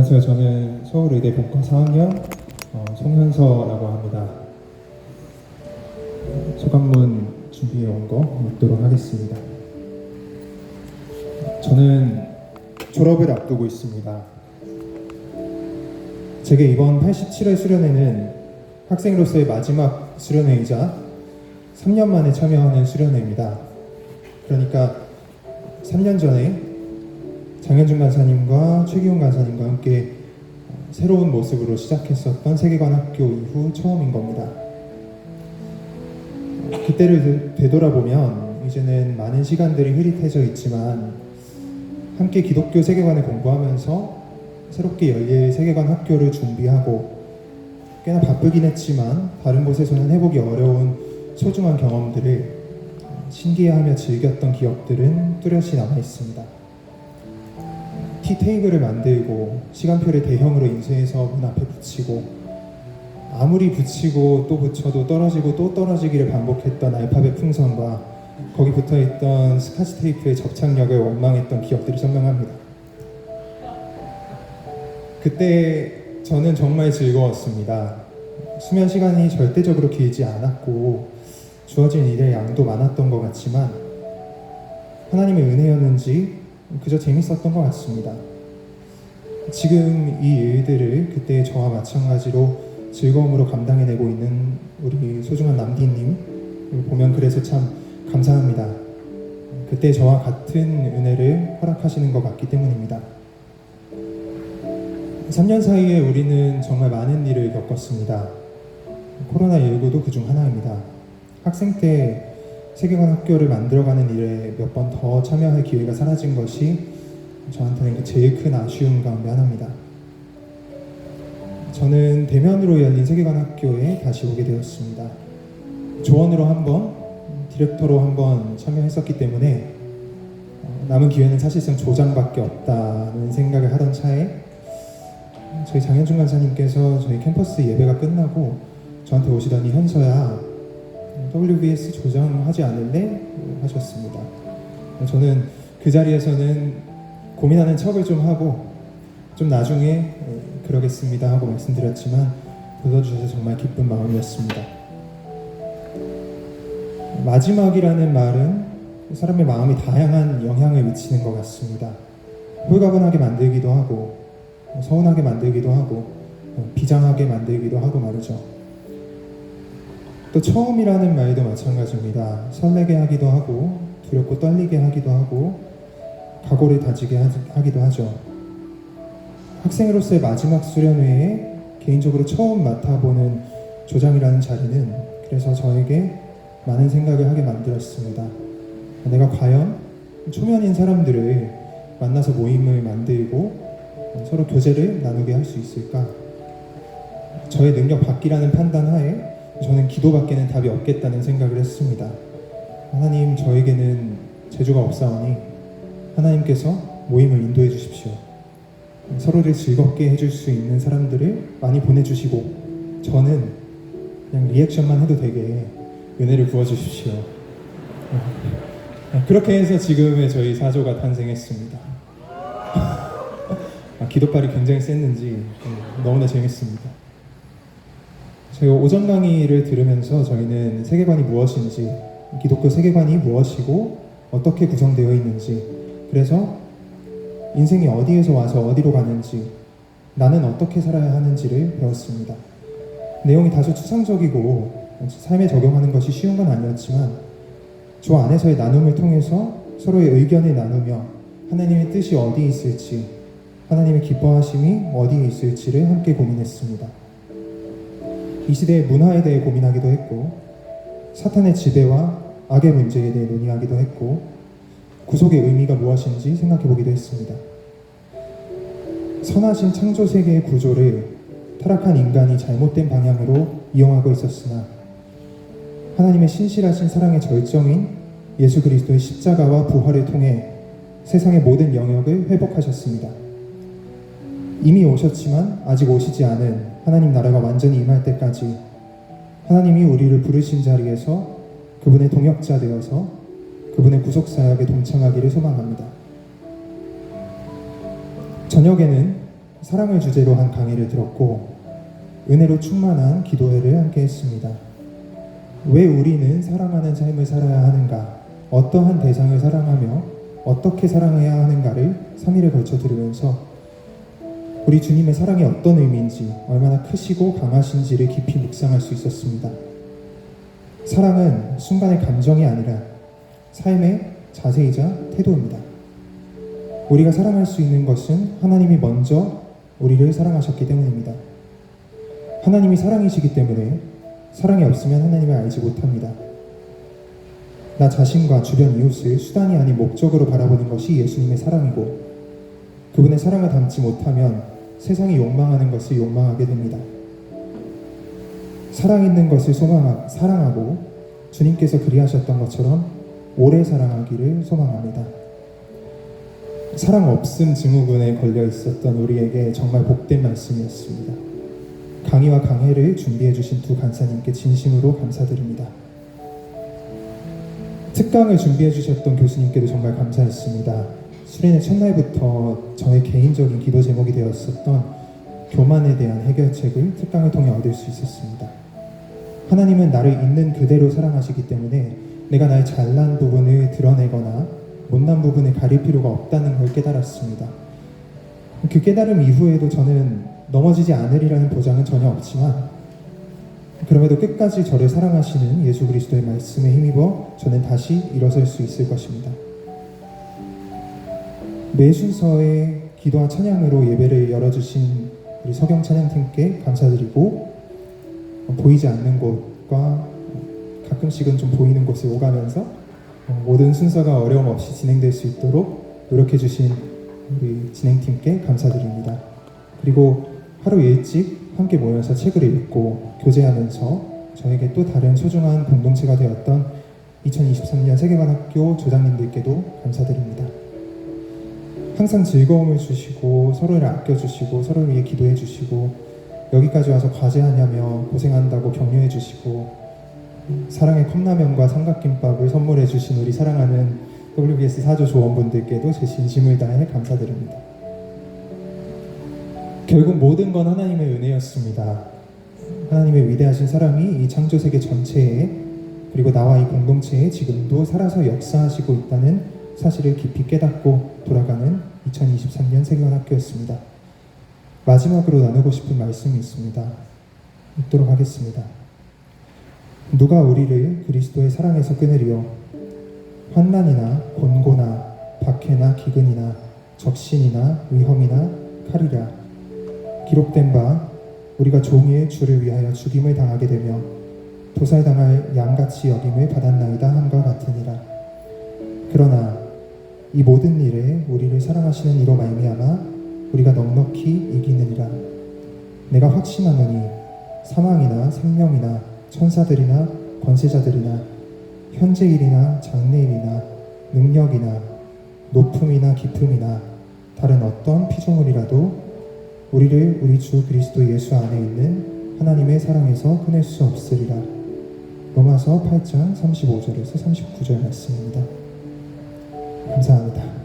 안녕하세요. 저는 서울의대 본과 4학년 송현서라고 합니다. 소감문 준비해 온 거 읽도록 하겠습니다. 저는 졸업을 앞두고 있습니다. 제게 이번 87회 수련회는 학생으로서의 마지막 수련회이자 3년 만에 참여하는 수련회입니다. 그러니까 3년 전에 장현준 간사님과 최기훈 간사님과 함께 새로운 모습으로 시작했었던 세계관 학교 이후 처음인 겁니다. 그때를 되돌아보면 이제는 많은 시간들이 흐릿해져 있지만 함께 기독교 세계관을 공부하면서 새롭게 열릴 세계관 학교를 준비하고 꽤나 바쁘긴 했지만 다른 곳에서는 해보기 어려운 소중한 경험들을 신기해하며 즐겼던 기억들은 뚜렷이 남아있습니다. 티테이블을 만들고 시간표를 대형으로 인쇄해서 문 앞에 붙이고 아무리 붙이고 또 붙여도 떨어지고 또 떨어지기를 반복했던 알파벳 풍선과 거기 붙어있던 스카치 테이프의 접착력을 원망했던 기억들이 선명합니다. 그때 저는 정말 즐거웠습니다. 수면 시간이 절대적으로 길지 않았고 주어진 일의 양도 많았던 것 같지만 하나님의 은혜였는지 그저 재밌었던 것 같습니다. 지금 이 일들을 그때 저와 마찬가지로 즐거움으로 감당해내고 있는 우리 소중한 남디님 보면 그래서 참 감사합니다. 그때 저와 같은 은혜를 허락하시는 것 같기 때문입니다. 3년 사이에 우리는 정말 많은 일을 겪었습니다. 코로나19도 그중 하나입니다. 학생 때 세계관 학교를 만들어가는 일에 몇 번 더 참여할 기회가 사라진 것이 저한테는 제일 큰 아쉬움 가운데 하나입니다. 저는 대면으로 열린 세계관 학교에 다시 오게 되었습니다. 조원으로 한번, 디렉터로 한번 참여했었기 때문에 남은 기회는 사실상 조장밖에 없다는 생각을 하던 차에 저희 장현준 간사님께서 저희 캠퍼스 예배가 끝나고 저한테 오시더니 현서야 WBS 조장하지 않을래? 하셨습니다. 저는 그 자리에서는 고민하는 척을 좀 하고 좀 나중에 그러겠습니다 하고 말씀드렸지만 불러주셔서 정말 기쁜 마음이었습니다. 마지막이라는 말은 사람의 마음이 다양한 영향을 미치는 것 같습니다. 홀가분하게 만들기도 하고 서운하게 만들기도 하고 비장하게 만들기도 하고 말이죠. 또 처음이라는 말도 마찬가지입니다. 설레게 하기도 하고 두렵고 떨리게 하기도 하고 각오를 다지게 하기도 하죠. 학생으로서의 마지막 수련회에 개인적으로 처음 맡아보는 조장이라는 자리는 그래서 저에게 많은 생각을 하게 만들었습니다. 내가 과연 초면인 사람들을 만나서 모임을 만들고 서로 교제를 나누게 할 수 있을까? 저의 능력 밖이라는 판단 하에 저는 기도밖에는 답이 없겠다는 생각을 했습니다. 하나님, 저에게는 재주가 없사오니 하나님께서 모임을 인도해 주십시오. 서로를 즐겁게 해줄 수 있는 사람들을 많이 보내주시고 저는 그냥 리액션만 해도 되게 은혜를 부어주십시오. 그렇게 해서 지금의 저희 사조가 탄생했습니다. 기도빨이 굉장히 셌는지 너무나 재밌습니다. 저희 오전 강의를 들으면서 저희는 세계관이 무엇인지, 기독교 세계관이 무엇이고 어떻게 구성되어 있는지, 그래서 인생이 어디에서 와서 어디로 가는지, 나는 어떻게 살아야 하는지를 배웠습니다. 내용이 다소 추상적이고 삶에 적용하는 것이 쉬운 건 아니었지만 저 안에서의 나눔을 통해서 서로의 의견을 나누며 하나님의 뜻이 어디에 있을지, 하나님의 기뻐하심이 어디에 있을지를 함께 고민했습니다. 이 시대의 문화에 대해 고민하기도 했고 사탄의 지배와 악의 문제에 대해 논의하기도 했고 구속의 의미가 무엇인지 생각해보기도 했습니다. 선하신 창조 세계의 구조를 타락한 인간이 잘못된 방향으로 이용하고 있었으나 하나님의 신실하신 사랑의 절정인 예수 그리스도의 십자가와 부활을 통해 세상의 모든 영역을 회복하셨습니다. 이미 오셨지만 아직 오시지 않은 하나님 나라가 완전히 임할 때까지 하나님이 우리를 부르신 자리에서 그분의 동역자 되어서 그분의 구속사역에 동참하기를 소망합니다. 저녁에는 사랑을 주제로 한 강의를 들었고 은혜로 충만한 기도회를 함께 했습니다. 왜 우리는 사랑하는 삶을 살아야 하는가, 어떠한 대상을 사랑하며 어떻게 사랑해야 하는가를 3일에 걸쳐 들으면서 우리 주님의 사랑이 어떤 의미인지, 얼마나 크시고 강하신지를 깊이 묵상할 수 있었습니다. 사랑은 순간의 감정이 아니라 삶의 자세이자 태도입니다. 우리가 사랑할 수 있는 것은 하나님이 먼저 우리를 사랑하셨기 때문입니다. 하나님이 사랑이시기 때문에 사랑이 없으면 하나님을 알지 못합니다. 나 자신과 주변 이웃을 수단이 아닌 목적으로 바라보는 것이 예수님의 사랑이고, 그분의 사랑을 담지 못하면 세상이 욕망하는 것을 욕망하게 됩니다. 사랑 있는 것을 사랑하고 주님께서 그리하셨던 것처럼 오래 사랑하기를 소망합니다. 사랑 없음 증후군에 걸려 있었던 우리에게 정말 복된 말씀이었습니다. 강의와 강해를 준비해 주신 두 간사님께 진심으로 감사드립니다. 특강을 준비해 주셨던 교수님께도 정말 감사했습니다. 수련의 첫날부터 저의 개인적인 기도 제목이 되었었던 교만에 대한 해결책을 특강을 통해 얻을 수 있었습니다. 하나님은 나를 있는 그대로 사랑하시기 때문에 내가 나의 잘난 부분을 드러내거나 못난 부분을 가릴 필요가 없다는 걸 깨달았습니다. 그 깨달음 이후에도 저는 넘어지지 않으리라는 보장은 전혀 없지만, 그럼에도 끝까지 저를 사랑하시는 예수 그리스도의 말씀에 힘입어 저는 다시 일어설 수 있을 것입니다. 매 순서의 기도와 찬양으로 예배를 열어주신 우리 서경 찬양팀께 감사드리고, 보이지 않는 곳과 가끔씩은 좀 보이는 곳을 오가면서 모든 순서가 어려움 없이 진행될 수 있도록 노력해 주신 우리 진행팀께 감사드립니다. 그리고 하루 일찍 함께 모여서 책을 읽고 교제하면서 저에게 또 다른 소중한 공동체가 되었던 2023년 세계관학교 조장님들께도 감사드립니다. 항상 즐거움을 주시고 서로를 아껴주시고 서로를 위해 기도해 주시고 여기까지 와서 과제하냐며 고생한다고 격려해 주시고 사랑의 컵라면과 삼각김밥을 선물해 주신 우리 사랑하는 WBS 사조 조원분들께도 제 진심을 다해 감사드립니다. 결국 모든 건 하나님의 은혜였습니다. 하나님의 위대하신 사랑이 이 창조세계 전체에, 그리고 나와 이 공동체에 지금도 살아서 역사하시고 있다는 사실을 깊이 깨닫고 돌아가는 2023년 세계관학교였습니다. 마지막으로 나누고 싶은 말씀이 있습니다. 읽도록 하겠습니다. 누가 우리를 그리스도의 사랑에서 끊으리요? 환난이나 곤고나 박해나 기근이나 적신이나 위험이나 칼이라. 기록된 바 우리가 종일 주를 위하여 죽임을 당하게 되며 도살당할 양같이 여김을 받았나이다 함과 같으니라. 그러나 이 모든 일에 우리를 사랑하시는 이로 말미암아 우리가 넉넉히 이기느니라. 내가 확신하노니 사망이나 생명이나 천사들이나 권세자들이나 현재일이나 장래일이나 능력이나 높음이나 깊음이나 다른 어떤 피조물이라도 우리를 우리 주 그리스도 예수 안에 있는 하나님의 사랑에서 끊을 수 없으리라. 로마서 8장 35절에서 39절 말씀입니다. 감사합니다.